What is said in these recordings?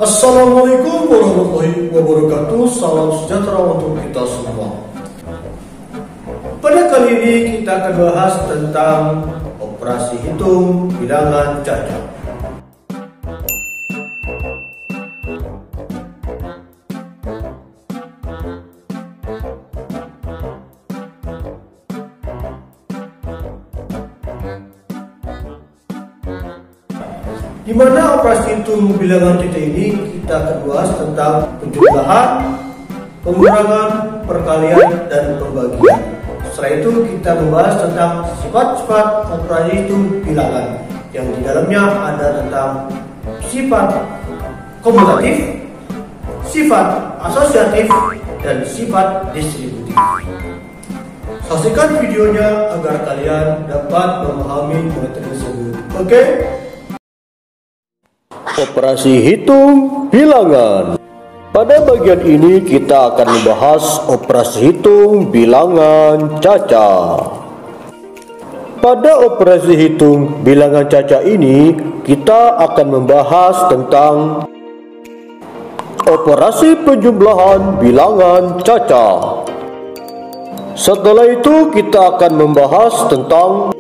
Assalamualaikum warahmatullahi wabarakatuh. Salam sejahtera untuk kita semua. Pada kali ini kita akan bahas tentang operasi hitung bilangan cacat. Di mana operasi hitung bilangan cacat ini kita akan bahas tentang penjumlahan, pengurangan, perkalian, dan pembagian. Setelah itu kita membahas tentang sifat-sifat operasi hitung bilangan yang di dalamnya ada tentang sifat komutatif, sifat asosiatif, dan sifat distributif. Saksikan videonya agar kalian dapat memahami materi tersebut. Oke? Operasi hitung bilangan. Pada bagian ini kita akan membahas operasi hitung bilangan cacat. Pada operasi hitung bilangan cacat ini kita akan membahas tentang operasi penjumlahan bilangan cacat. Setelah itu kita akan membahas tentang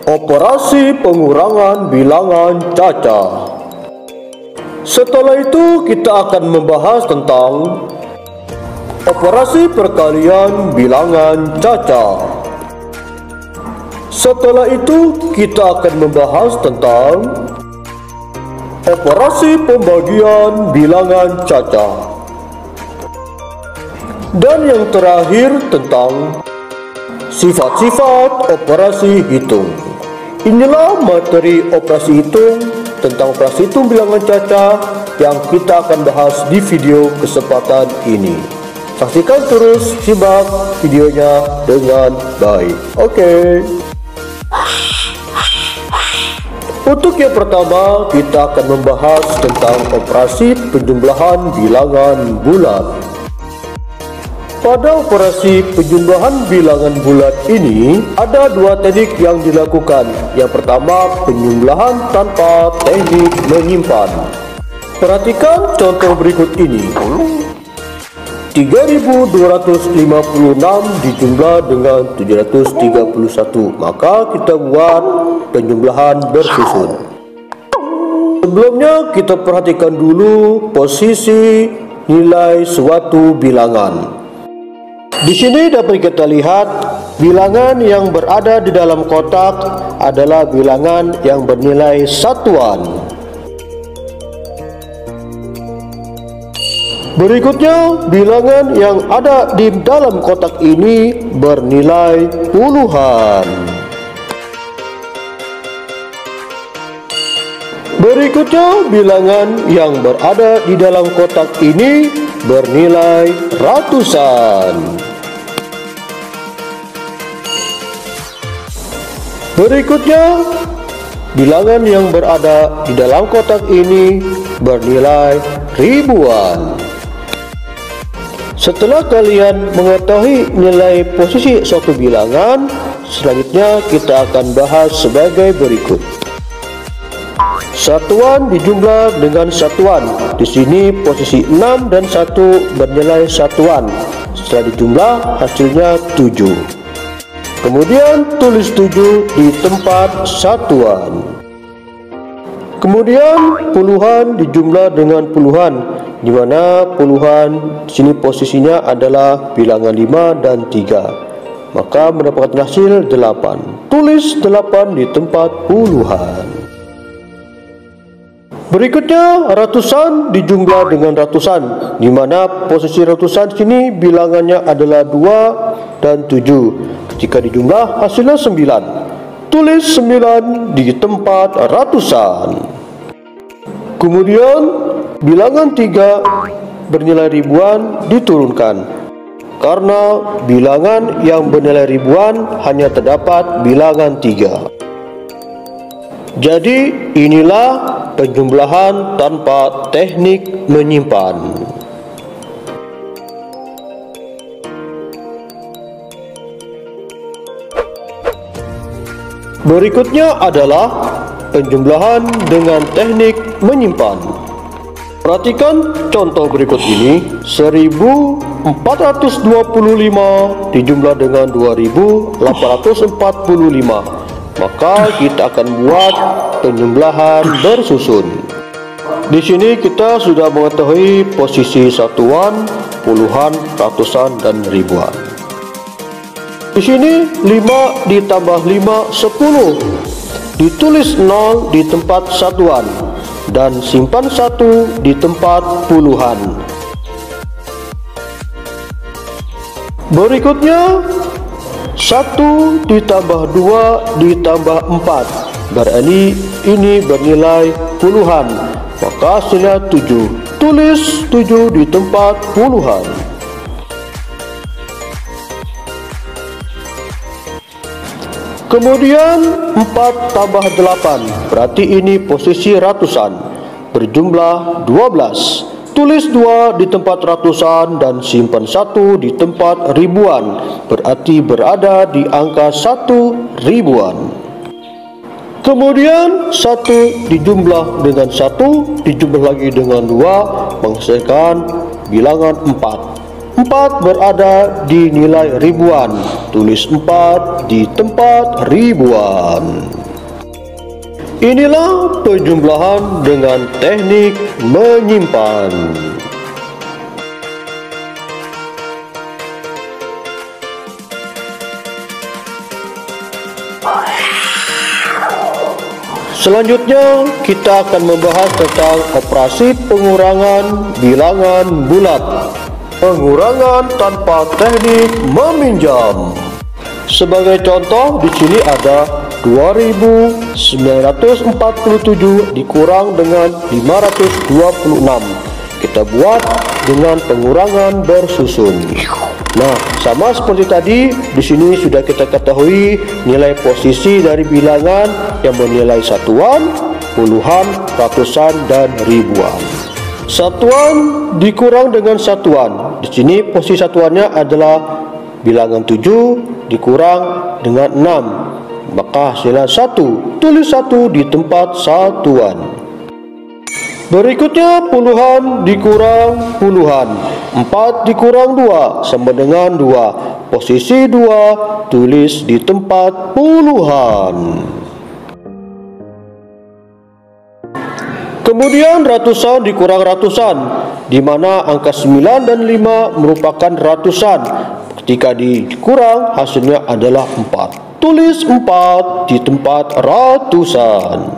operasi pengurangan bilangan cacat. Setelah itu kita akan membahas tentang operasi perkalian bilangan cacat. Setelah itu kita akan membahas tentang operasi pembagian bilangan cacat. Dan yang terakhir tentang sifat-sifat operasi hitung. Inilah materi operasi hitung tentang operasi hitung bilangan cacat yang kita akan bahas di video kesempatan ini. Saksikan terus, simak videonya dengan baik. Oke. Untuk yang pertama, kita akan membahas tentang operasi penjumlahan bilangan bulat. Pada operasi penjumlahan bilangan bulat ini ada dua teknik yang dilakukan. Yang pertama, penjumlahan tanpa teknik menyimpan. Perhatikan contoh berikut ini. 3256 dijumlah dengan 731, maka kita buat penjumlahan bersusun. Sebelumnya kita perhatikan dulu posisi nilai suatu bilangan. Di sini dapat kita lihat bilangan yang berada di dalam kotak adalah bilangan yang bernilai satuan. Berikutnya, bilangan yang ada di dalam kotak ini bernilai puluhan. Berikutnya, bilangan yang berada di dalam kotak ini bernilai ratusan. Berikutnya, bilangan yang berada di dalam kotak ini bernilai ribuan. Setelah kalian mengetahui nilai posisi suatu bilangan, selanjutnya kita akan bahas sebagai berikut. Satuan dijumlah dengan satuan. Di sini posisi 6 dan 1 bernilai satuan. Setelah dijumlah hasilnya 7. Kemudian tulis 7 di tempat satuan. Kemudian puluhan dijumlah dengan puluhan, di mana puluhan di sini posisinya adalah bilangan 5 dan 3. Maka mendapatkan hasil 8. Tulis 8 di tempat puluhan. Berikutnya ratusan dijumlah dengan ratusan, di mana posisi ratusan sini bilangannya adalah 2 dan 7. Jika dijumlah hasilnya 9. Tulis 9 di tempat ratusan. Kemudian bilangan 3 bernilai ribuan diturunkan, karena bilangan yang bernilai ribuan hanya terdapat bilangan 3. Jadi inilah penjumlahan tanpa teknik menyimpan. Berikutnya adalah penjumlahan dengan teknik menyimpan. Perhatikan contoh berikut ini. 1425 dijumlah dengan 2845. Maka kita akan buat penjumlahan bersusun. Di sini kita sudah mengetahui posisi satuan, puluhan, ratusan, dan ribuan. Di sini 5 ditambah 5 10. Ditulis 0 di tempat satuan dan simpan 1 di tempat puluhan. Berikutnya 1 ditambah 2 ditambah 4, berarti ini bernilai puluhan, maka hasilnya 7. Tulis 7 di tempat puluhan. Kemudian 4 tambah 8, berarti ini posisi ratusan, berjumlah 12. Tulis 2 di tempat ratusan dan simpan 1 di tempat ribuan, berarti berada di angka 1 ribuan. Kemudian 1 dijumlah dengan 1 dijumlah lagi dengan 2 menghasilkan bilangan 4. 4 berada di nilai ribuan. Tulis 4 di tempat ribuan. Inilah penjumlahan dengan teknik menyimpan. Selanjutnya kita akan membahas tentang operasi pengurangan bilangan bulat. Pengurangan tanpa teknik meminjam. Sebagai contoh, di sini ada 2947 dikurang dengan 526. Kita buat dengan pengurangan bersusun. Nah, sama seperti tadi, di sini sudah kita ketahui nilai posisi dari bilangan yang bernilai satuan, puluhan, ratusan, dan ribuan. Satuan dikurang dengan satuan. Di sini posisi satuannya adalah bilangan 7 dikurang dengan 6. Maka hasilnya 1. Tulis 1 di tempat satuan. Berikutnya puluhan dikurang puluhan. 4 dikurang 2 sama dengan 2. Posisi 2 tulis di tempat puluhan. Kemudian ratusan dikurang ratusan, di mana angka 9 dan 5 merupakan ratusan. Ketika dikurang, hasilnya adalah 4. Tulis 4 di tempat ratusan.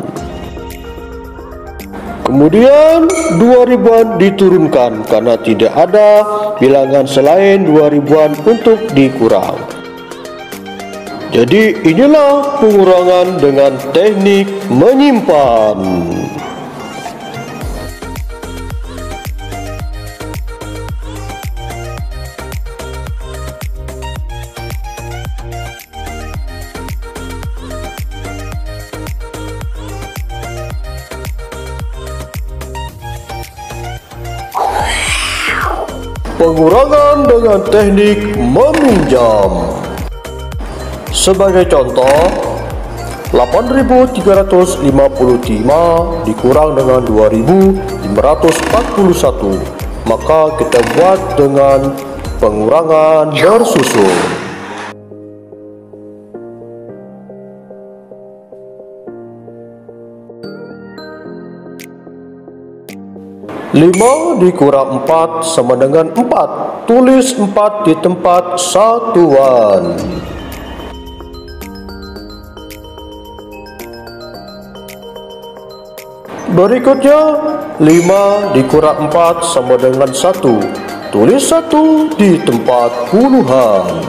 Kemudian 2 ribuan diturunkan karena tidak ada bilangan selain 2 ribuan untuk dikurang. Jadi inilah pengurangan dengan teknik menyimpan. Pengurangan dengan teknik meminjam. Sebagai contoh, 8.355 dikurang dengan 2.541. Maka kita buat dengan pengurangan bersusun. 5 dikurang 4 sama dengan 4. Tulis 4 di tempat satuan. Berikutnya 5 dikurang 4 sama dengan 1. Tulis 1 di tempat puluhan.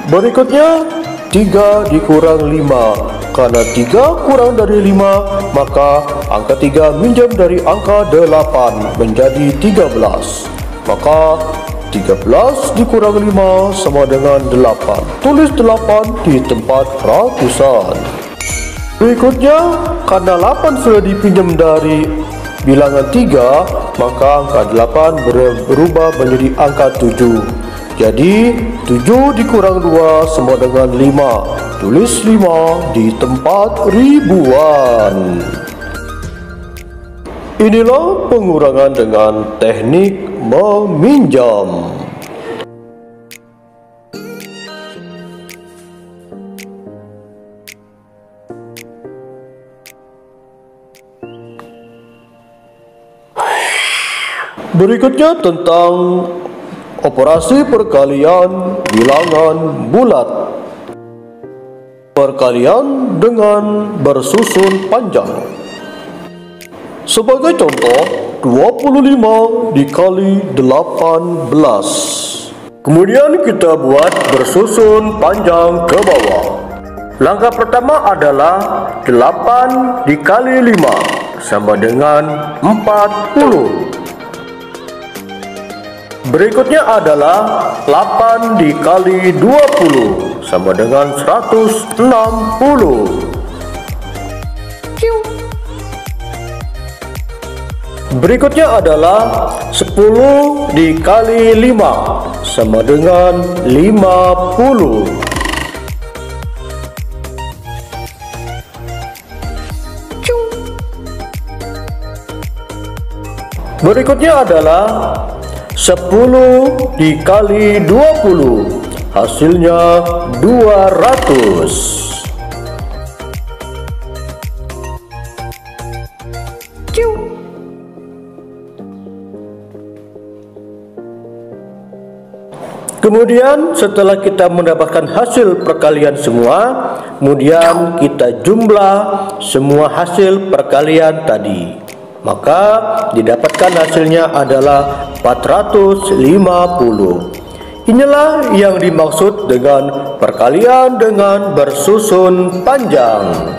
Berikutnya 3 dikurang 5. Karena 3 kurang dari 5, maka angka 3 minjam dari angka 8 menjadi 13. Maka 13 dikurang 5 sama dengan 8. Tulis 8 di tempat ratusan. Berikutnya, karena 8 sudah dipinjam dari bilangan 3, maka angka 8 berubah menjadi angka 7. Jadi 7 dikurang 2 sama dengan 5. Tulis 5 di tempat ribuan. Inilah pengurangan dengan teknik meminjam. Berikutnya tentang operasi perkalian bilangan bulat. Perkalian dengan bersusun panjang. Sebagai contoh, 25 dikali 18. Kemudian kita buat bersusun panjang ke bawah. Langkah pertama adalah 8 dikali 5 sama dengan 40. Berikutnya adalah 8 dikali 20 sama dengan 160. Berikutnya adalah 10 dikali 5 sama dengan 50. Berikutnya adalah 10 dikali 20, hasilnya 200. Kemudian setelah kita mendapatkan hasil perkalian semua, kemudian kita jumlah semua hasil perkalian tadi. Maka didapatkan hasilnya adalah 450. Inilah yang dimaksud dengan perkalian dengan bersusun panjang.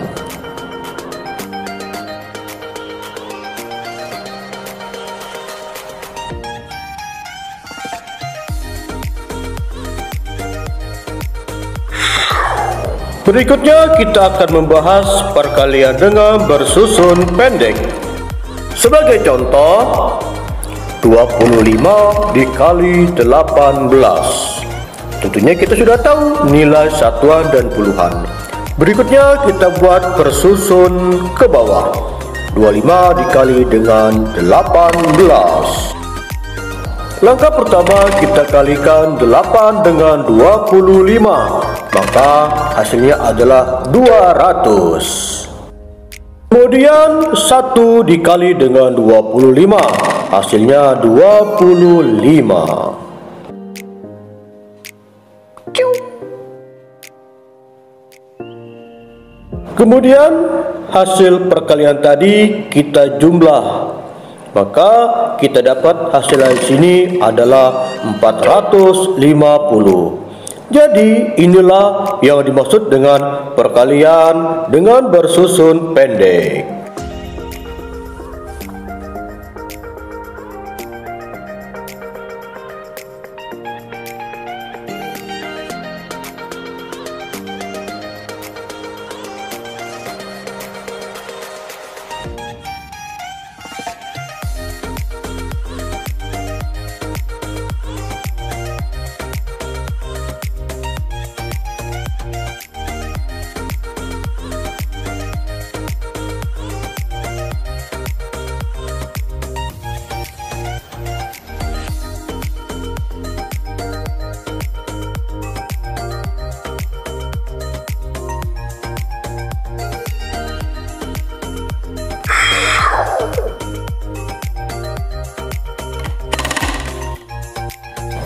Berikutnya kita akan membahas perkalian dengan bersusun pendek. Sebagai contoh, 25 dikali 18. Tentunya kita sudah tahu nilai satuan dan puluhan. Berikutnya kita buat bersusun ke bawah. 25 dikali dengan 18. Langkah pertama kita kalikan 8 dengan 25, maka hasilnya adalah 200. Kemudian 1 dikali dengan 25, hasilnya 25. Kemudian hasil perkalian tadi kita jumlah, maka kita dapat hasil dari sini adalah 450. Jadi inilah yang dimaksud dengan perkalian dengan bersusun pendek.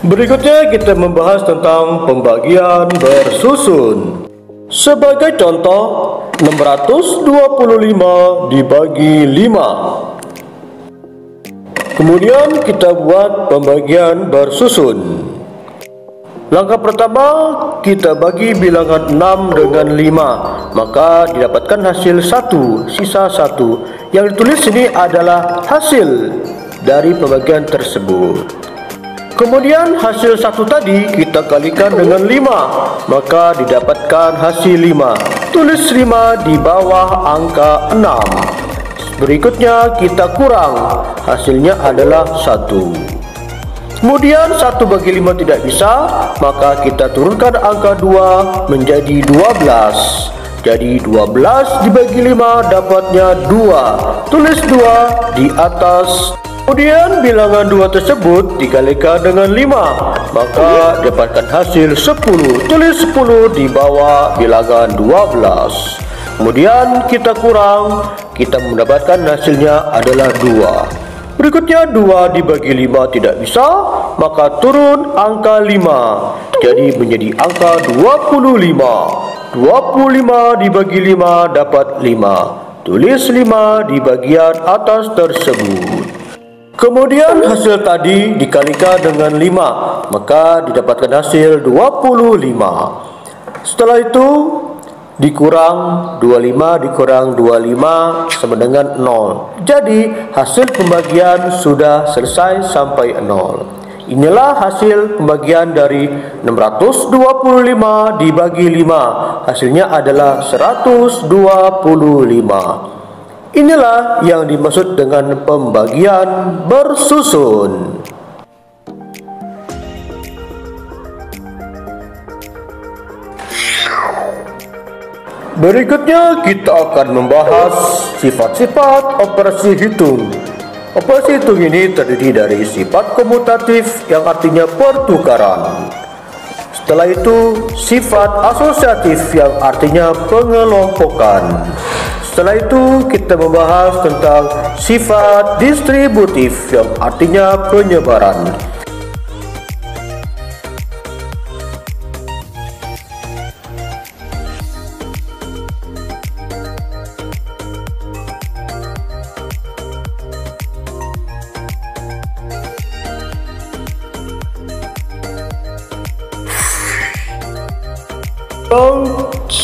Berikutnya kita membahas tentang pembagian bersusun. Sebagai contoh, 625 dibagi 5. Kemudian kita buat pembagian bersusun. Langkah pertama, kita bagi bilangan 6 dengan 5, maka didapatkan hasil 1, sisa 1. Yang ditulis sini adalah hasil dari pembagian tersebut. Kemudian hasil 1 tadi kita kalikan dengan 5, maka didapatkan hasil 5. Tulis 5 di bawah angka 6. Berikutnya kita kurang, hasilnya adalah 1. Kemudian 1 bagi 5 tidak bisa, maka kita turunkan angka 2 menjadi 12. Jadi 12 dibagi 5 dapatnya 2. Tulis 2 di atas. Kemudian bilangan 2 tersebut dikalikan dengan 5, maka dapatkan hasil 10. Tulis 10 di bawah bilangan 12. Kemudian kita kurang, kita mendapatkan hasilnya adalah 2. Berikutnya 2 dibagi 5 tidak bisa, maka turun angka 5. Jadi menjadi angka 25. 25 dibagi 5 dapat 5. Tulis 5 di bagian atas tersebut. Kemudian hasil tadi dikalikan dengan 5, maka didapatkan hasil 25. Setelah itu dikurang 25 dikurang 25 sama dengan 0. Jadi hasil pembagian sudah selesai sampai 0. Inilah hasil pembagian dari 625 dibagi 5. Hasilnya adalah 125. Inilah yang dimaksud dengan pembagian bersusun. Berikutnya kita akan membahas sifat-sifat operasi hitung. Operasi hitung ini terdiri dari sifat komutatif yang artinya pertukaran. Setelah itu sifat asosiatif yang artinya pengelompokan. Setelah itu kita membahas tentang sifat distributif yang artinya penyebaran.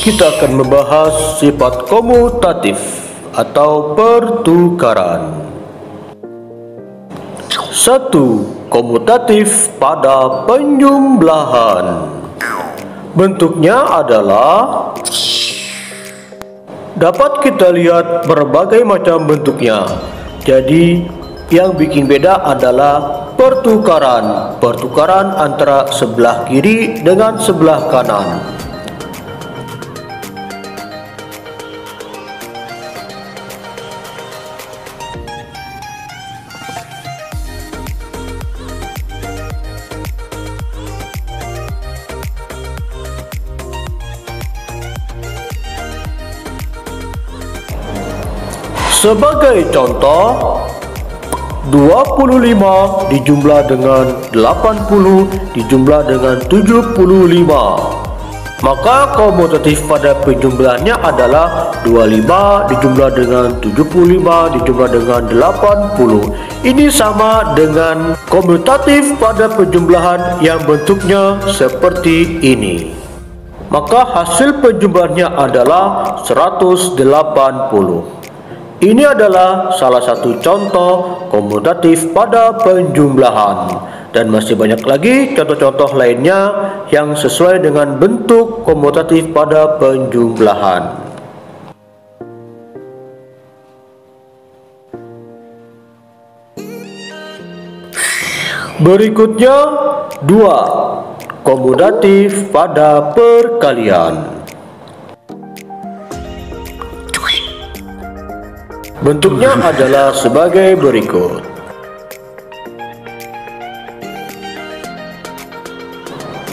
Kita akan membahas sifat komutatif atau pertukaran. 1. Komutatif pada penjumlahan. Bentuknya adalah, dapat kita lihat berbagai macam bentuknya. Jadi yang bikin beda adalah pertukaran antara sebelah kiri dengan sebelah kanan. Sebagai contoh, 25 dijumlah dengan 80 dijumlah dengan 75. Maka komutatif pada penjumlahannya adalah 25 dijumlah dengan 75 dijumlah dengan 80. Ini sama dengan komutatif pada penjumlahan yang bentuknya seperti ini. Maka hasil penjumlahannya adalah 180. Ini adalah salah satu contoh komutatif pada penjumlahan, dan masih banyak lagi contoh-contoh lainnya yang sesuai dengan bentuk komutatif pada penjumlahan. Berikutnya 2. Komutatif pada perkalian. Bentuknya adalah sebagai berikut.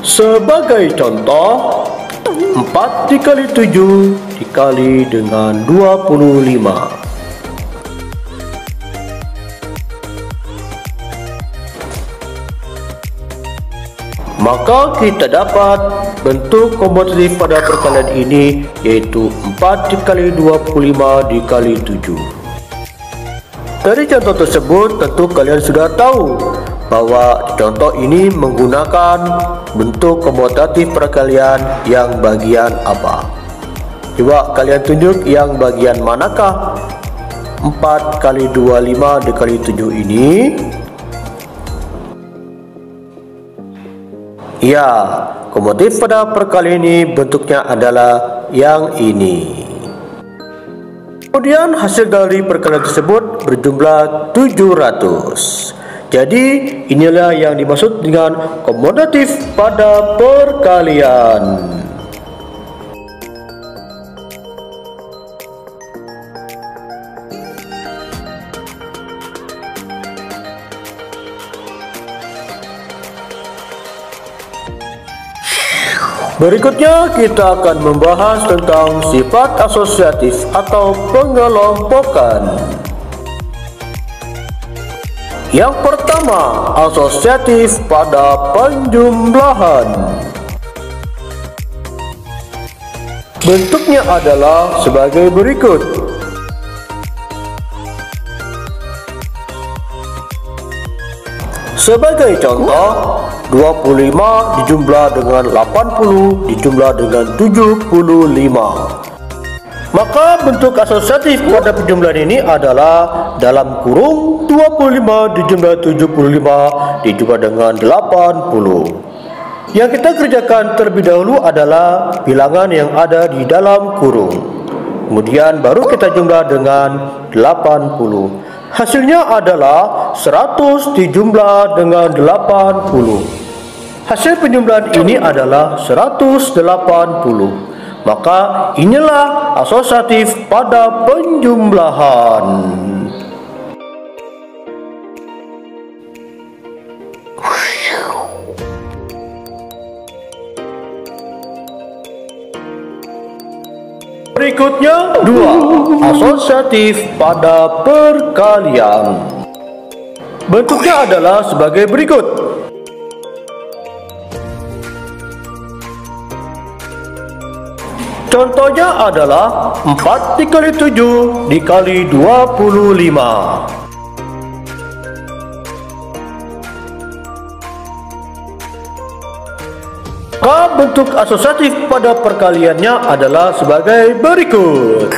Sebagai contoh, 4 dikali 7 dikali dengan 25. Maka kita dapat bentuk komutatif pada perkalian ini, yaitu 4 dikali 25 dikali 7. Dari contoh tersebut tentu kalian sudah tahu bahwa contoh ini menggunakan bentuk komutatif perkalian yang bagian apa. Coba kalian tunjuk yang bagian manakah 4 kali 25 dikali 7 ini? Ya, komutatif pada perkalian ini bentuknya adalah yang ini. Kemudian hasil dari perkalian tersebut berjumlah 700. Jadi inilah yang dimaksud dengan komutatif pada perkalian. Berikutnya kita akan membahas tentang sifat asosiatif atau pengelompokan. Yang pertama, asosiatif pada penjumlahan. Bentuknya adalah sebagai berikut. Sebagai contoh, 25 dijumlah dengan 80 dijumlah dengan 75. Maka bentuk asosiatif pada penjumlahan ini adalah dalam kurung 25 dijumlah 75 dijumlah dengan 80. Yang kita kerjakan terlebih dahulu adalah bilangan yang ada di dalam kurung. Kemudian baru kita jumlah dengan 80. Hasilnya adalah 100 dijumlah dengan 80. Hasil penjumlahan ini adalah 180. Maka inilah asosiatif pada penjumlahan. Berikutnya 2. Asosiatif pada perkalian. Bentuknya adalah sebagai berikut. Contohnya adalah 4 dikali 7 dikali 25. Maka bentuk asosiatif pada perkaliannya adalah sebagai berikut.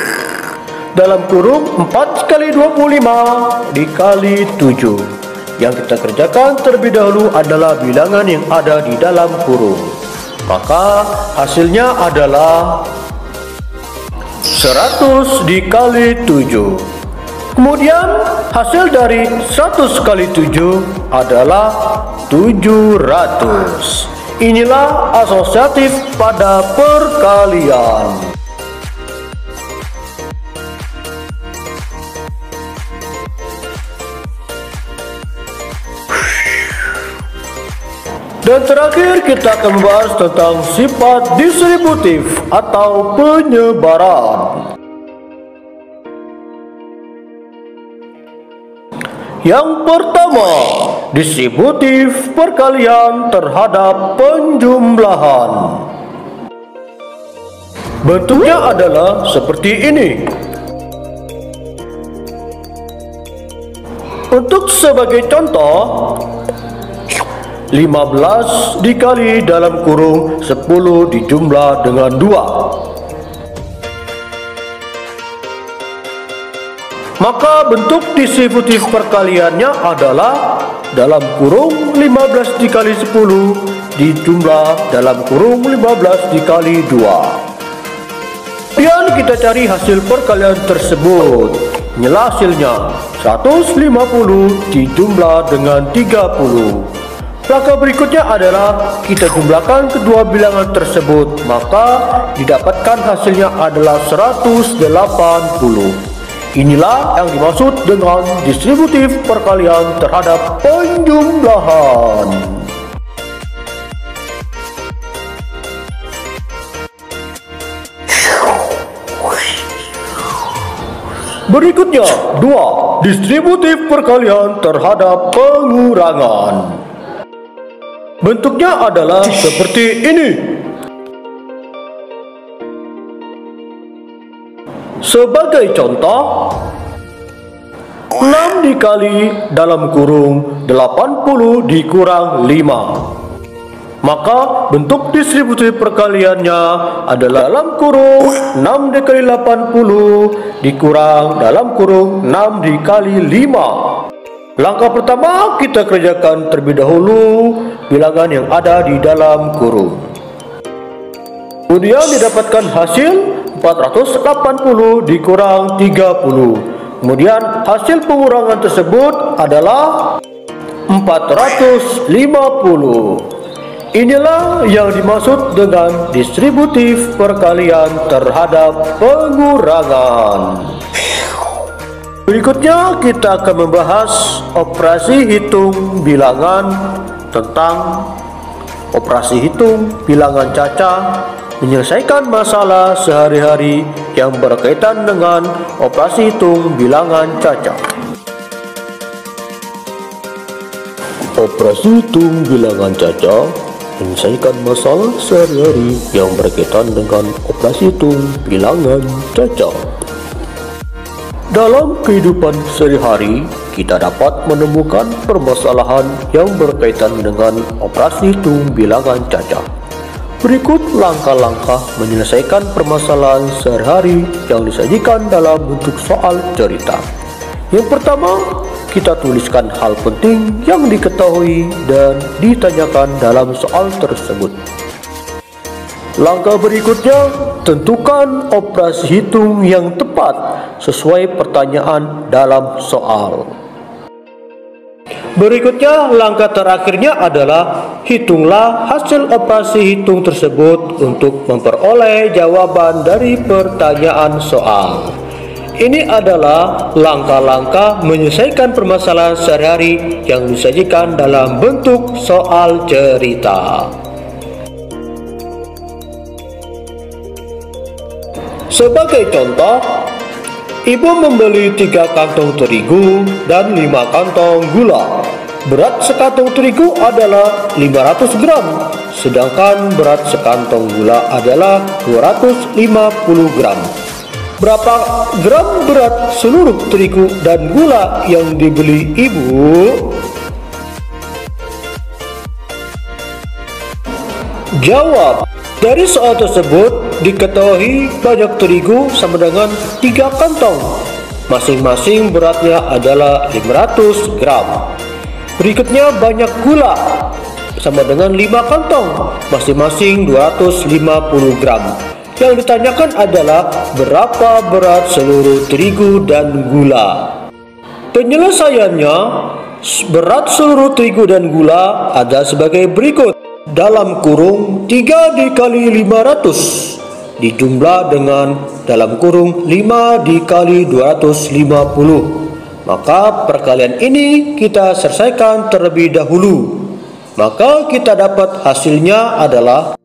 Dalam kurung 4 kali 25 dikali 7. Yang kita kerjakan terlebih dahulu adalah bilangan yang ada di dalam kurung. Maka hasilnya adalah 100 dikali 7. Kemudian hasil dari 100 kali 7 adalah 700. Inilah asosiatif pada perkalian. Dan terakhir kita akan membahas tentang sifat distributif atau penyebaran. Yang pertama, distributif perkalian terhadap penjumlahan. Bentuknya adalah seperti ini. Untuk sebagai contoh, 15 dikali dalam kurung 10 dijumlah dengan 2. Maka bentuk distributif perkaliannya adalah dalam kurung 15 dikali 10 dijumlah dalam kurung 15 dikali 2. Kemudian kita cari hasil perkalian tersebut. Inilah hasilnya, 150 dijumlah dengan 30. Langkah berikutnya adalah kita jumlahkan kedua bilangan tersebut, maka didapatkan hasilnya adalah 180. Inilah yang dimaksud dengan distributif perkalian terhadap penjumlahan. Berikutnya 2. Distributif perkalian terhadap pengurangan. Bentuknya adalah seperti ini. Sebagai contoh, 6 dikali dalam kurung 80 dikurang 5. Maka bentuk distributif perkaliannya adalah dalam kurung 6 dikali 80 dikurang dalam kurung 6 dikali 5. Langkah pertama kita kerjakan terlebih dahulu bilangan yang ada di dalam kurung. Kemudian didapatkan hasil 480 dikurang 30. Kemudian hasil pengurangan tersebut adalah 450. Inilah yang dimaksud dengan distributif perkalian terhadap pengurangan. Berikutnya kita akan membahas operasi hitung bilangan tentang operasi hitung bilangan caca, menyelesaikan masalah sehari-hari yang berkaitan dengan operasi hitung bilangan caca. Operasi hitung bilangan caca menyelesaikan masalah sehari-hari yang berkaitan dengan operasi hitung bilangan caca. Dalam kehidupan sehari-hari, kita dapat menemukan permasalahan yang berkaitan dengan operasi hitung bilangan caca. Berikut langkah-langkah menyelesaikan permasalahan sehari-hari yang disajikan dalam bentuk soal cerita. Yang pertama, kita tuliskan hal penting yang diketahui dan ditanyakan dalam soal tersebut. Langkah berikutnya, tentukan operasi hitung yang tepat sesuai pertanyaan dalam soal. Berikutnya, langkah terakhirnya adalah hitunglah hasil operasi hitung tersebut untuk memperoleh jawaban dari pertanyaan soal. Ini adalah langkah-langkah menyelesaikan permasalahan sehari-hari yang disajikan dalam bentuk soal cerita. Sebagai contoh, ibu membeli 3 kantong terigu dan 5 kantong gula. Berat sekantong terigu adalah 500 gram, sedangkan berat sekantong gula adalah 250 gram. Berapa gram berat seluruh terigu dan gula yang dibeli ibu? Jawab. Dari soal tersebut diketahui banyak terigu sama dengan 3 kantong. Masing-masing beratnya adalah 500 gram. Berikutnya banyak gula sama dengan 5 kantong. Masing-masing 250 gram. Yang ditanyakan adalah berapa berat seluruh terigu dan gula. Penyelesaiannya, berat seluruh terigu dan gula ada sebagai berikut. Dalam kurung 3 dikali 500 dijumlah dengan dalam kurung 5 dikali 250. Maka perkalian ini kita selesaikan terlebih dahulu. Maka kita dapat hasilnya adalah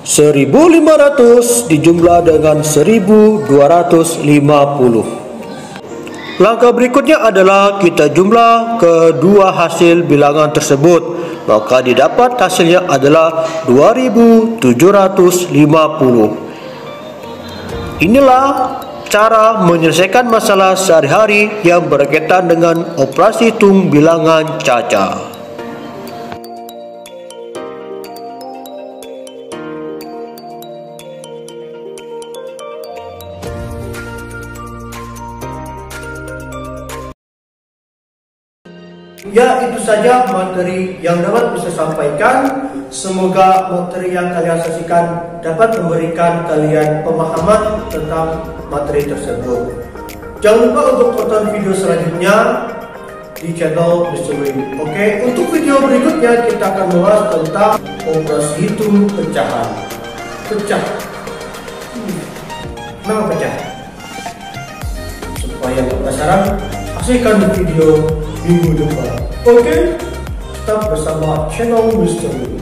1500 dijumlah dengan 1250. Langkah berikutnya adalah kita jumlah kedua hasil bilangan tersebut. Maka didapat hasilnya adalah 2750. Inilah cara menyelesaikan masalah sehari-hari yang berkaitan dengan operasi hitung bilangan caca. Ya, itu saja materi yang dapat bisa sampaikan. Semoga materi yang kalian saksikan dapat memberikan kalian pemahaman tentang materi tersebut. Jangan lupa untuk tonton video selanjutnya di channel Mr. Win. Oke, untuk video berikutnya kita akan membahas tentang operasi hitung pecahan. Pecah. Kenapa pecah? Supaya penasaran, saksikan di video minggu depan. Oke, tetap bersama channel Mr. Win.